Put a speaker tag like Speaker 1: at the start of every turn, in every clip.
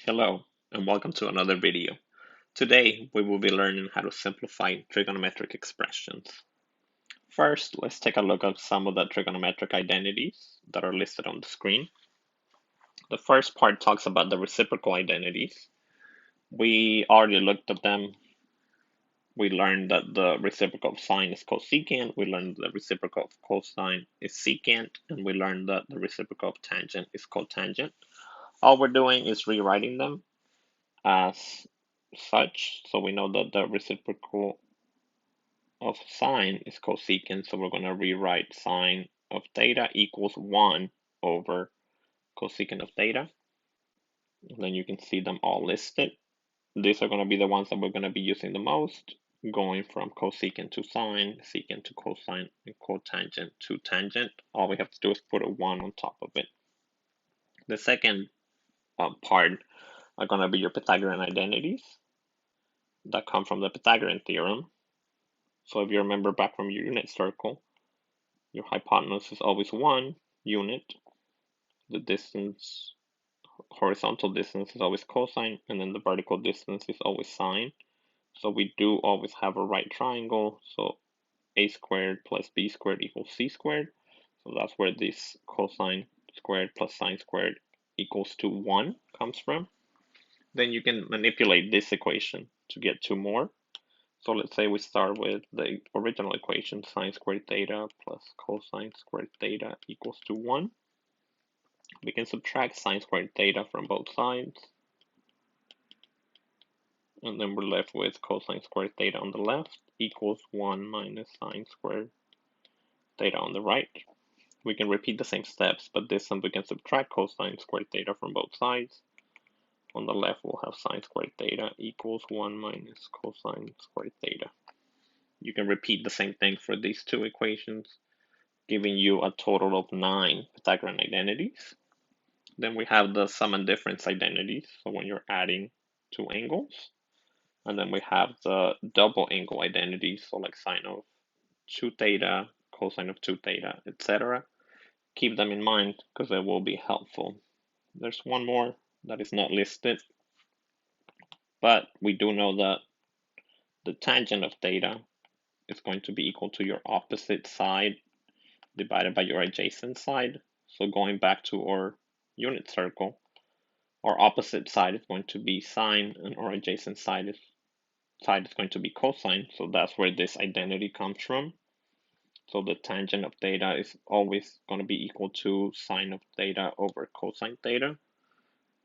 Speaker 1: Hello, and welcome to another video. Today, we will be learning how to simplify trigonometric expressions. First, let's take a look at some of the trigonometric identities that are listed on the screen. The first part talks about the reciprocal identities. We already looked at them. We learned that the reciprocal of sine is cosecant, we learned the reciprocal of cosine is secant, and we learned that the reciprocal of tangent is cotangent. All we're doing is rewriting them as such. So we know that the reciprocal of sine is cosecant, so we're going to rewrite sine of theta equals 1 over cosecant of theta. And then you can see them all listed. These are going to be the ones that we're going to be using the most, going from cosecant to sine, secant to cosine, and cotangent to tangent. All we have to do is put a 1 on top of it. The second part are going to be your Pythagorean identities that come from the Pythagorean theorem. So if you remember back from your unit circle, your hypotenuse is always 1 unit. The distance, horizontal distance is always cosine, and then the vertical distance is always sine. So we do always have a right triangle. So a squared plus b squared equals c squared. So that's where this cosine squared plus sine squared equals to 1 comes from. Then you can manipulate this equation to get two more. So let's say we start with the original equation, sine squared theta plus cosine squared theta equals to 1. We can subtract sine squared theta from both sides. And then we're left with cosine squared theta on the left equals 1 minus sine squared theta on the right. We can repeat the same steps, but this time we can subtract cosine squared theta from both sides. On the left, we'll have sine squared theta equals 1 minus cosine squared theta. You can repeat the same thing for these two equations, giving you a total of 9 Pythagorean identities. Then we have the sum and difference identities, so when you're adding two angles. And then we have the double angle identities, so like sine of 2 theta, cosine of 2 theta, etc. Keep them in mind because they will be helpful. There's one more that is not listed, but we do know that the tangent of theta is going to be equal to your opposite side divided by your adjacent side. So going back to our unit circle, our opposite side is going to be sine and our adjacent side is going to be cosine. So that's where this identity comes from. So the tangent of theta is always going to be equal to sine of theta over cosine theta.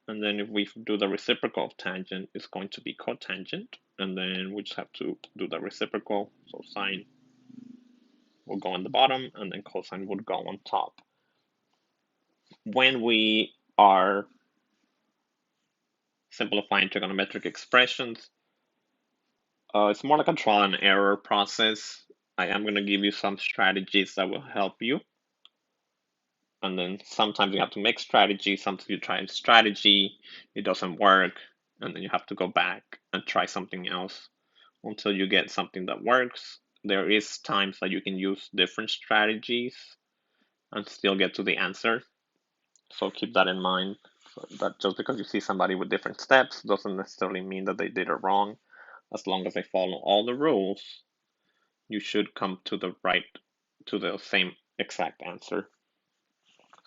Speaker 1: And then if we do the reciprocal of tangent, it's going to be cotangent. And then we just have to do the reciprocal. So sine will go on the bottom and then cosine would go on top. When we are simplifying trigonometric expressions, it's more like a trial and error process. I am going to give you some strategies that will help you. And then sometimes you have to make strategy. Sometimes you try a strategy, it doesn't work, and then you have to go back and try something else until you get something that works. There is times that you can use different strategies and still get to the answer. So keep that in mind. So that just because you see somebody with different steps doesn't necessarily mean that they did it wrong. As long as they follow all the rules, you should come to the same exact answer.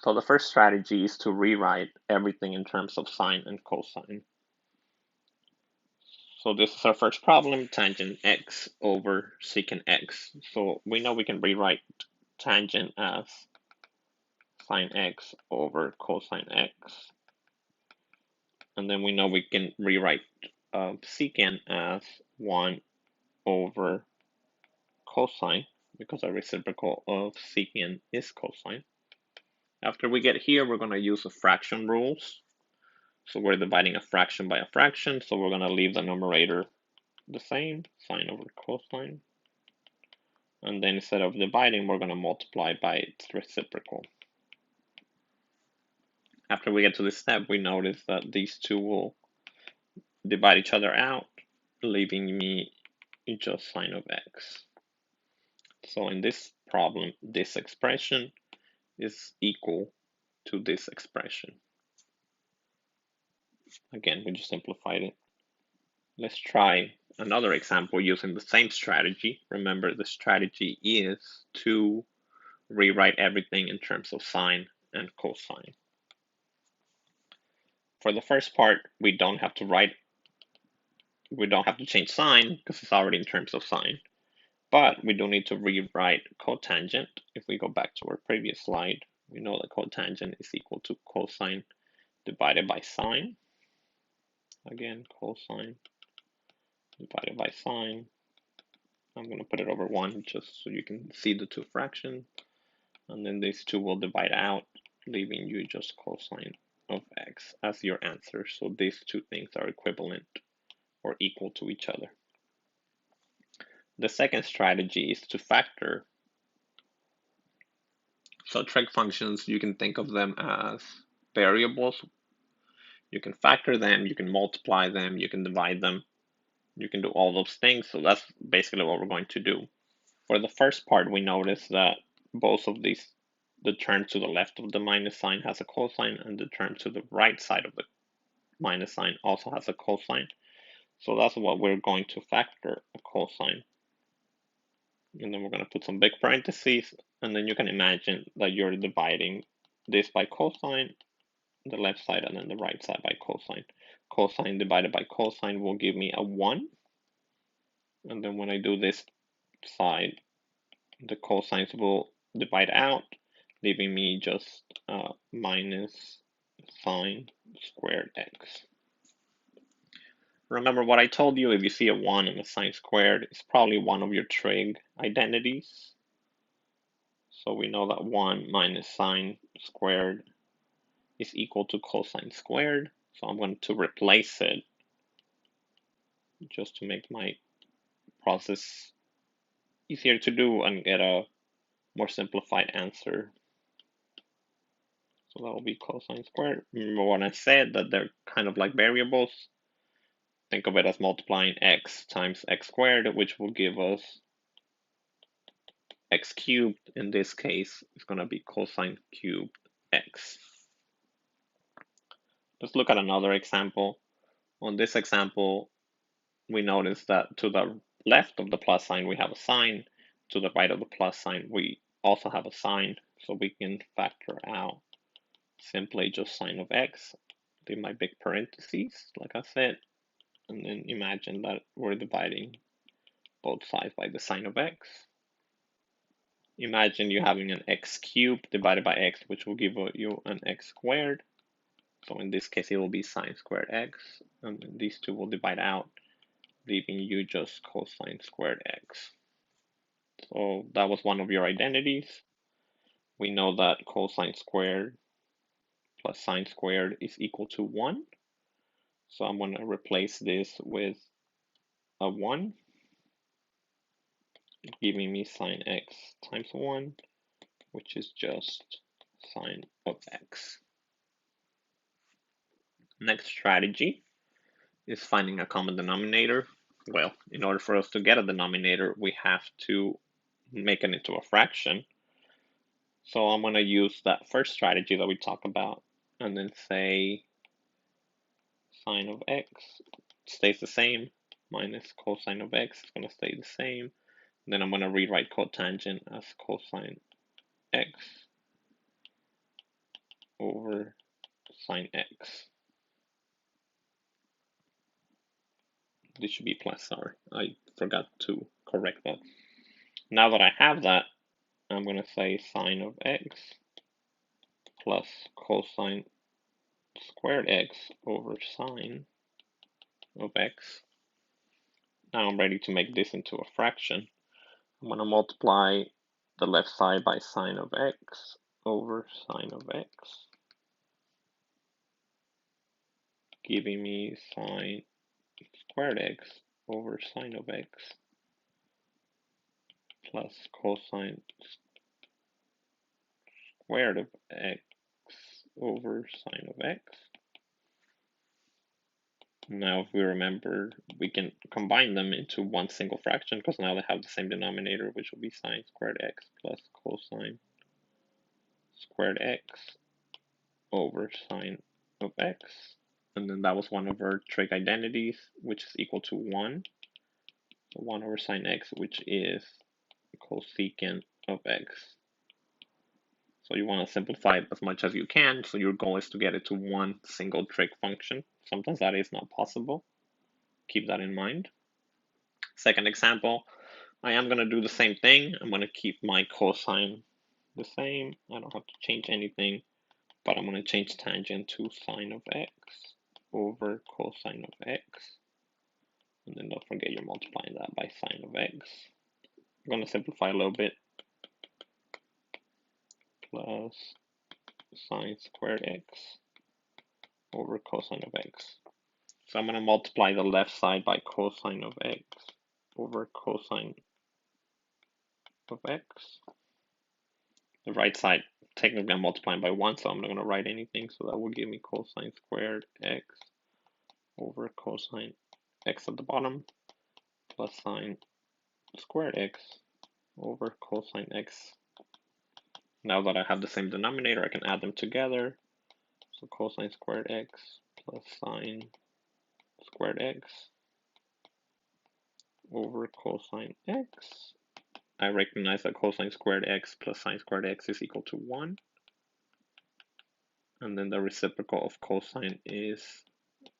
Speaker 1: So the first strategy is to rewrite everything in terms of sine and cosine. So this is our first problem, tangent x over secant x. So we know we can rewrite tangent as sine x over cosine x. And then we know we can rewrite secant as 1 over cosine, because our reciprocal of secant is cosine. After we get here, we're going to use the fraction rules. So we're dividing a fraction by a fraction, so we're going to leave the numerator the same, sine over cosine. And then instead of dividing, we're going to multiply by its reciprocal. After we get to this step, we notice that these two will divide each other out, leaving me just sine of x. So in this problem, this expression is equal to this expression. Again, we just simplified it. Let's try another example using the same strategy. Remember, the strategy is to rewrite everything in terms of sine and cosine. For the first part, we don't have to change sine because it's already in terms of sine. But we do need to rewrite cotangent. If we go back to our previous slide, we know that cotangent is equal to cosine divided by sine. Again, cosine divided by sine. I'm going to put it over 1 just so you can see the two fractions. And then these two will divide out, leaving you just cosine of x as your answer. So these two things are equivalent or equal to each other. The second strategy is to factor. So trig functions, you can think of them as variables. You can factor them, you can multiply them, you can divide them, you can do all those things. So that's basically what we're going to do. For the first part, we notice that both of these, the term to the left of the minus sign has a cosine, and the term to the right side of the minus sign also has a cosine. So that's what we're going to factor, a cosine. And then we're going to put some big parentheses, and then you can imagine that you're dividing this by cosine, the left side, and then the right side by cosine. Cosine divided by cosine will give me a 1. And then when I do this side, the cosines will divide out, leaving me just minus sine squared x. Remember what I told you, if you see a 1 and a sine squared, it's probably one of your trig identities. So we know that 1 minus sine squared is equal to cosine squared. So I'm going to replace it just to make my process easier to do and get a more simplified answer. So that will be cosine squared. Remember when I said that they're kind of like variables? Think of it as multiplying x times x squared, which will give us x cubed. In this case, it's going to be cosine cubed x. Let's look at another example. On this example, we notice that to the left of the plus sign, we have a sign. To the right of the plus sign, we also have a sign. So we can factor out simply just sine of x, leave my big parentheses, like I said, and then imagine that we're dividing both sides by the sine of x. Imagine you having an x cubed divided by x, which will give you an x squared. So in this case, it will be sine squared x, and these two will divide out, leaving you just cosine squared x. So that was one of your identities. We know that cosine squared plus sine squared is equal to 1. So I'm going to replace this with a 1, giving me sine x times 1, which is just sine of x. Next strategy is finding a common denominator. Well, in order for us to get a denominator, we have to make it into a fraction. So I'm going to use that first strategy that we talked about and then say sine of x stays the same minus cosine of x is going to stay the same. Then I'm going to rewrite cotangent as cosine x over sine x. This should be plus, sorry. I forgot to correct that. Now that I have that, I'm going to say sine of x plus cosine squared x over sine of x. Now I'm ready to make this into a fraction. I'm going to multiply the left side by sine of x over sine of x, giving me sine squared x over sine of x plus cosine squared of x over sine of x. Now, if we remember, we can combine them into one single fraction because now they have the same denominator, which will be sine squared x plus cosine squared x over sine of x. and then that was one of our trig identities, which is equal to 1. So 1 over sine x, which is cosecant of x. So you want to simplify it as much as you can, so your goal is to get it to one single trig function. Sometimes that is not possible. Keep that in mind. Second example, I am going to do the same thing. I'm going to keep my cosine the same. I don't have to change anything, but I'm going to change tangent to sine of x over cosine of x. And then don't forget you're multiplying that by sine of x. I'm going to simplify a little bit. Plus sine squared x over cosine of x. So I'm going to multiply the left side by cosine of x over cosine of x. The right side, technically I'm multiplying by 1, so I'm not going to write anything. So that will give me cosine squared x over cosine x at the bottom plus sine squared x over cosine x. Now that I have the same denominator, I can add them together. So cosine squared x plus sine squared x over cosine x. I recognize that cosine squared x plus sine squared x is equal to 1. And then the reciprocal of cosine is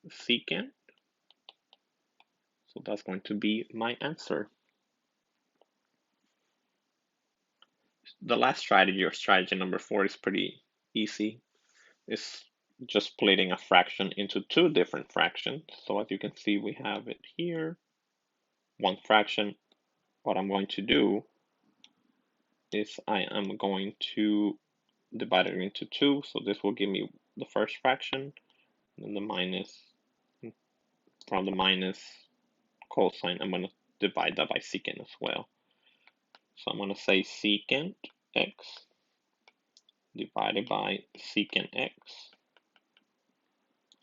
Speaker 1: secant. So that's going to be my answer. The last strategy, or strategy number 4, is pretty easy. It's just splitting a fraction into two different fractions. So as you can see, we have it here. One fraction. What I'm going to do is I am going to divide it into 2. So this will give me the first fraction, and then the minus, from the minus cosine, I'm going to divide that by secant as well. So I'm going to say secant x divided by secant x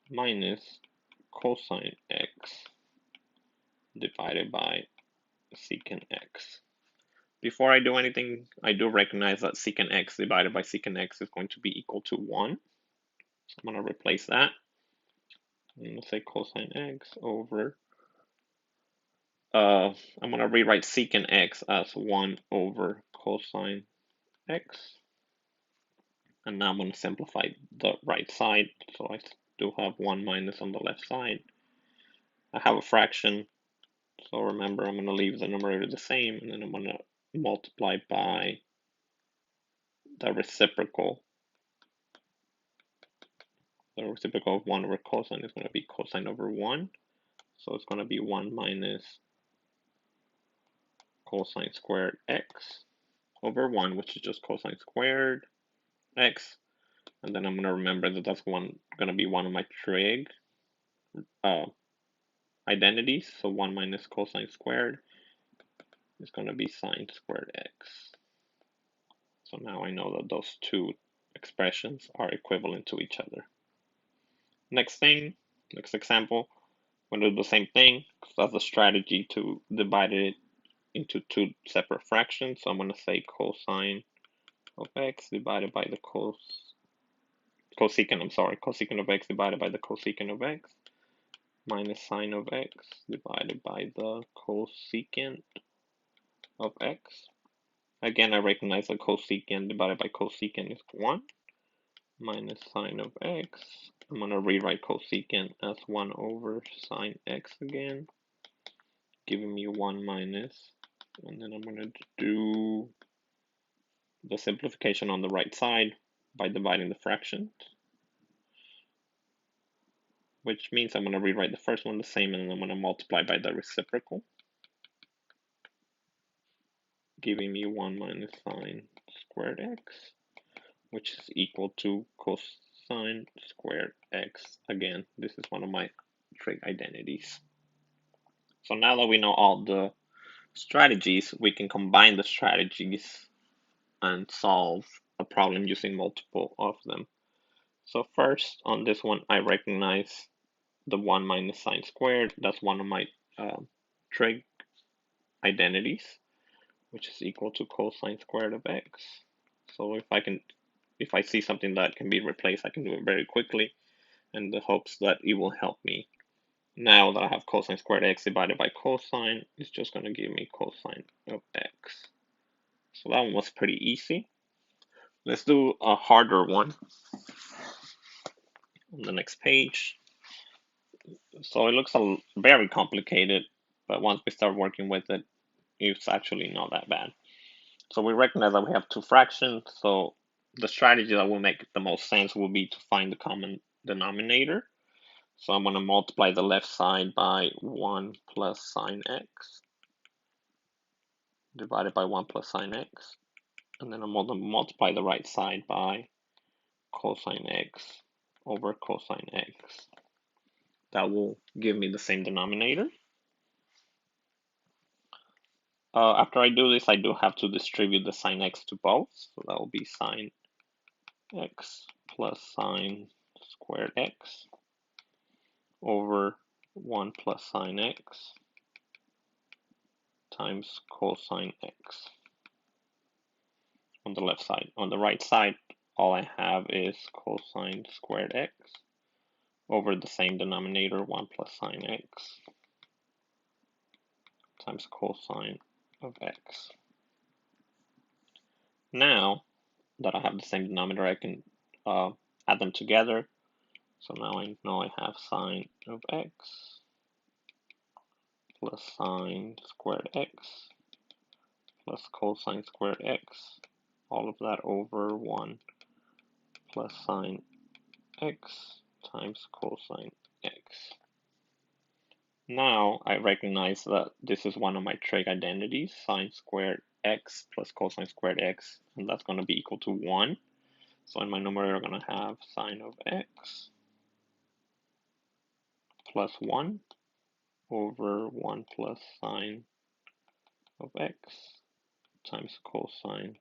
Speaker 1: minus cosine x divided by secant x. Before I do anything, I do recognize that secant x divided by secant x is going to be equal to 1. So I'm going to replace that. I'm going to say cosine x over, I'm going to rewrite secant x as 1 over cosine x. And now I'm going to simplify the right side. So I do have 1 minus on the left side. I have a fraction. So remember, I'm going to leave the numerator the same. And then I'm going to multiply by the reciprocal. The reciprocal of 1 over cosine is going to be cosine over 1. So it's going to be 1 minus cosine squared x over 1, which is just cosine squared x. And then I'm going to remember that that's going to be one of my trig identities. So 1 minus cosine squared is going to be sine squared x. So now I know that those two expressions are equivalent to each other. Next example, I'm going to do the same thing. That's a strategy to divide it into two separate fractions. So I'm going to say cosine of x divided by the cosecant of x divided by the cosecant of x minus sine of x divided by the cosecant of x. Again, I recognize that cosecant divided by cosecant is 1 minus sine of x. I'm going to rewrite cosecant as 1 over sine x again, giving me 1 minus, and then I'm going to do the simplification on the right side by dividing the fractions, which means I'm going to rewrite the first one the same, and then I'm going to multiply by the reciprocal, giving me 1 minus sine squared x, which is equal to cosine squared x. Again, this is one of my trig identities. So now that we know all the strategies, we can combine the strategies and solve a problem using multiple of them. So first, on this one, I recognize the 1 minus sine squared. That's one of my trig identities, which is equal to cosine squared of x. So if I see something that can be replaced, I can do it very quickly. in the hopes that it will help me. Now that I have cosine squared x divided by cosine, it's just going to give me cosine of x. So that one was pretty easy. Let's do a harder one on the next page. So it looks very complicated, but once we start working with it, it's actually not that bad. So we recognize that we have two fractions, so the strategy that will make the most sense will be to find the common denominator. So I'm going to multiply the left side by 1 plus sine x divided by 1 plus sine x. And then I'm going to multiply the right side by cosine x over cosine x. That will give me the same denominator. After I do this, I do have to distribute the sine x to both. So that will be sine x plus sine squared x over 1 plus sine x times cosine x on the left side. On the right side, all I have is cosine squared x over the same denominator, 1 plus sine x times cosine of x. Now that I have the same denominator, I can add them together. So now I know I have sine of x plus sine squared x plus cosine squared x, all of that over 1 plus sine x times cosine x. Now I recognize that this is one of my trig identities, sine squared x plus cosine squared x, and that's going to be equal to 1. So in my numerator, I'm going to have sine of x plus 1 over 1 plus sine of x times cosine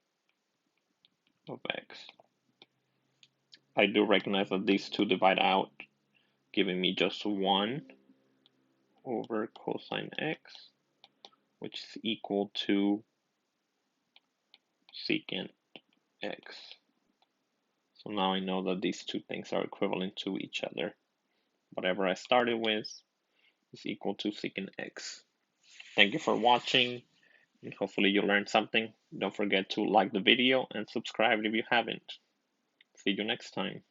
Speaker 1: of x. I do recognize that these two divide out, giving me just 1 over cosine x, which is equal to secant x. So now I know that these two things are equivalent to each other. Whatever I started with is equal to secant x. Thank you for watching, and hopefully you learned something. Don't forget to like the video and subscribe if you haven't. See you next time.